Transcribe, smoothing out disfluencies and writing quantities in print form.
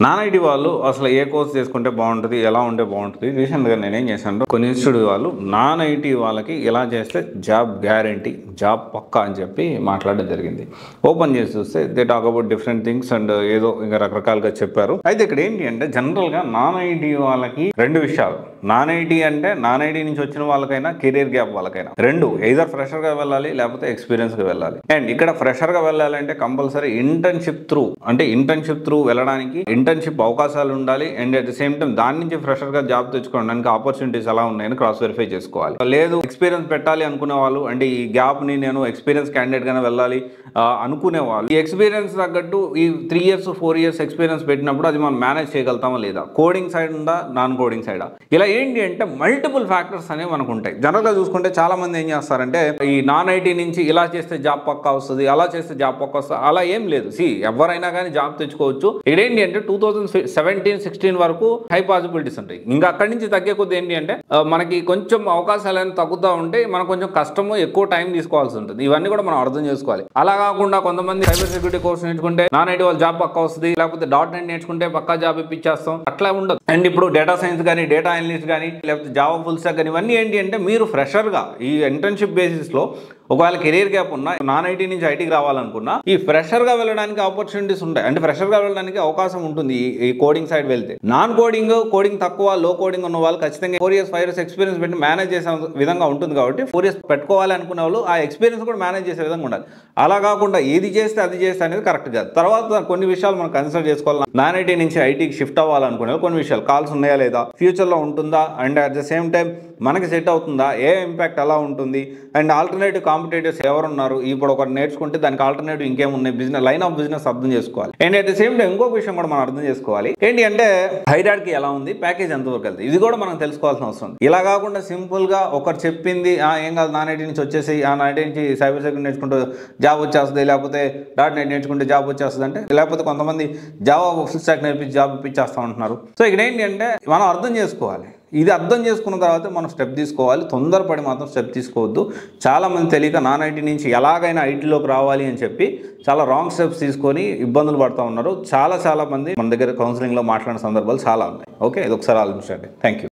Non IT వాళ్ళు అసలు ఏ course చేసుకుంటే బాగుంటుంది, ఎలా ఉంటే బాగుంటుంది. రీసెంట్గా నేనేం చేశాను, కొన్ని ఇన్స్టిట్యూట్ వాళ్ళు నాన్ ఐటీ వాళ్ళకి ఎలా చేస్తే జాబ్ గ్యారంటీ, జాబ్ పక్కా అని చెప్పి మాట్లాడడం జరిగింది. ఓపెన్ చేసి చూస్తే they talk about different things and ఏదో ఇంకా రకరకాలుగా చెప్పారు. అయితే ఇక్కడ ఏంటి అంటే జనరల్గా నాన్ ఐటీ వాళ్ళకి రెండు విషయాలు. నాన్ ఐటీ అంటే నాన్ ఐటీ నుంచి వచ్చిన వాళ్ళకైనా కెరీర్ గ్యాప్ వాళ్ళకైనా రెండు, ఎయిదర్ ఫ్రెషర్గా వెళ్ళాలి లేకపోతే ఎక్స్పీరియన్స్గా వెళ్ళాలి. అండ్ ఇక్కడ ఫ్రెషర్గా వెళ్ళాలంటే కంపల్సరీ ఇంటర్న్షిప్ త్రూ వెళ్ళడానికి ఇంటర్న్షిప్ అవకాశాలు ఉండాలి. And at the same time దాని నుంచి ఫ్రెషర్గా జాబ్ తెచ్చుకోవడానికి ఆపర్చునిటీస్ ఎలా ఉన్నాయని క్రాస్ వెరిఫై చేసుకోవాలి. లేదు ఎక్స్పీరియన్స్ పెట్టాలి అనుకునే వాళ్ళు, అంటే ఈ గ్యాప్ని నేను ఎక్స్పీరియన్స్ క్యాండిడేట్గానే వెళ్ళాలి అనుకునే వాళ్ళు, ఈ ఎక్స్పీరియన్స్ తగ్గట్టు ఈ 3 years 4 years ఎక్స్పీరియన్స్ పెట్టినప్పుడు అది మనం మేనేజ్ చేయగలుగుతామా లేదా, కోడింగ్ సైడ్ ఉందా నాన్ కోడింగ్ సైడా, ఇలా ఏంటి అంటే మల్టిపుల్ ఫ్యాక్టర్స్ అనేవి మనకు ఉంటాయి. జనరల్గా చూసుకుంటే చాలా మంది ఏం చేస్తారంటే ఈ నాన్ ఐటీ నుంచి ఇలా చేస్తే జాబ్ పక్కా వస్తుంది, అలా చేస్తే జాబ్ పక్కా వస్తుంది, అలా ఏం లేదు. ఎవరైనా కానీ జాబ్ తెచ్చుకోవచ్చు. ఇక్కడ ఏంటి అంటే 2017-16 వరకు హై పాసిబిలిటీస్ ఉంటాయి. ఇంకా అక్కడి నుంచి తగ్గే కొద్ది ఏంటి అంటే మనకి కొంచెం అవకాశాలు తగ్గుతూ ఉంటే మనకు కొంచెం కష్టము, ఎక్కువ టైం తీసుకోవాల్సి ఉంటుంది. ఇవన్నీ కూడా మనం అర్థం చేసుకోవాలి. అలా కాకుండా కొంతమంది సైబర్ సెక్యూరిటీ కోర్స్ నేర్చుకుంటే నాన్ ఐటీ వాళ్ళు జాబ్ పక్కా వస్తుంది, లేకపోతే .NET నేర్చుకుంటే పక్కా జాబ్ ఇప్పించేస్తాం, అట్లా ఉండదు. అండ్ ఇప్పుడు డేటా సైన్స్ కానీ, డేటా అనలిస్ట్ కానీ, లేకపోతే జావా ఫుల్ స్టాక్ కానీ, ఇవన్నీ ఏంటి అంటే మీరు ఫ్రెషర్గా ఈ ఇంటర్న్షిప్ బేసిస్లో ఒకవేళ కెరీర్ గ్యాప్ ఉన్నా, నాన్ ఐటీ నుంచి ఐటీకి రావాలనుకున్నా ఈ ఫ్రెషర్గా వెళ్ళడానికి ఆపర్చునిటీస్ ఉంటాయి. అంటే ఫ్రెషర్గా వెళ్ళడానికి అవకాశం ఉంటుంది ఈ కోడింగ్ సైడ్ వెళ్తే. నాన్ కోడింగ్ తక్కువ, లో కోడింగ్ ఉన్న వాళ్ళు ఖచ్చితంగా 4 years 5 years ఎక్స్పీరియన్స్ పెట్టి మేనేజ్ చేసే విధంగా ఉంటుంది. కాబట్టి 4 years పెట్టుకోవాలి అనుకునే వాళ్ళు ఆ ఎక్స్పీరియన్స్ కూడా మేనేజ్ చేసే విధంగా ఉండాలి. అలా కాకుండా ఏది చేస్తే అది చేస్తే అనేది కరెక్ట్ కాదు. తర్వాత కొన్ని విషయాలు మనం కన్సిడర్ చేసుకోవాలి. నాన్ ఐటీ నుంచి ఐటీకి షిఫ్ట్ అవ్వాలనుకునే కొన్ని విషయాలు, కాల్స్ ఉన్నాయా లేదా, ఫ్యూచర్లో ఉంటుందా, and at the same time మనకి సెట్ అవుతుందా, ఏ ఇంపాక్ట్ ఎలా ఉంటుంది, అండ్ ఆల్టర్నేటివ్ కాంపిటేటర్స్ ఎవరున్నారు, ఇప్పుడు ఒకటి నేర్చుకుంటే దానికి ఆల్టర్నేటివ్ ఇంకేమున్నాయి, బిజినెస్ లైన్ ఆఫ్ బిజినెస్ అర్థం చేసుకోవాలి. And at the same time ఇంకొక విషయం కూడా మనం అర్థం చేసుకోవాలి. ఏంటి అంటే హైరార్కీ ఎలా ఉంది, ప్యాకేజ్ ఎంతవరకు వెళ్తుంది, ఇది కూడా మనం తెలుసుకోవాల్సిన అవసరం ఉంది. ఇలా కాకుండా సింపుల్గా ఒకరు చెప్పింది ఏం కాదు నాన్ ఐటీ నుంచి వచ్చేసి ఆ నాన్ ఐటీ నుంచి సైబర్ సెక్యూరిటీ నేర్చుకుంటూ జాబ్ వచ్చేస్తుంది, లేకపోతే .NET నేర్చుకుంటే జాబ్ వచ్చేస్తుంది అంటే, లేకపోతే కొంతమంది జావా ఫుల్ స్టాక్ నేర్పించి జాబ్ ఇప్పించేస్తా ఉంటున్నారు. సో ఇక్కడ ఏంటి అంటే మనం అర్థం చేసుకోవాలి. ఇది అర్థం చేసుకున్న తర్వాత మనం స్టెప్ తీసుకోవాలి. తొందరపడి మాత్రం స్టెప్ తీసుకోవద్దు. చాలామంది తెలియక నాన్ ఐటీ నుంచి ఎలాగైనా ఐటీలోకి రావాలి అని చెప్పి చాలా రాంగ్ స్టెప్స్ తీసుకొని ఇబ్బందులు పడుతూ ఉన్నారు. చాలా మంది మన దగ్గర కౌన్సిలింగ్లో మాట్లాడిన సందర్భాలు చాలా ఉన్నాయి. ఓకే, ఇది ఒకసారి ఆలోచించండి. Thank you.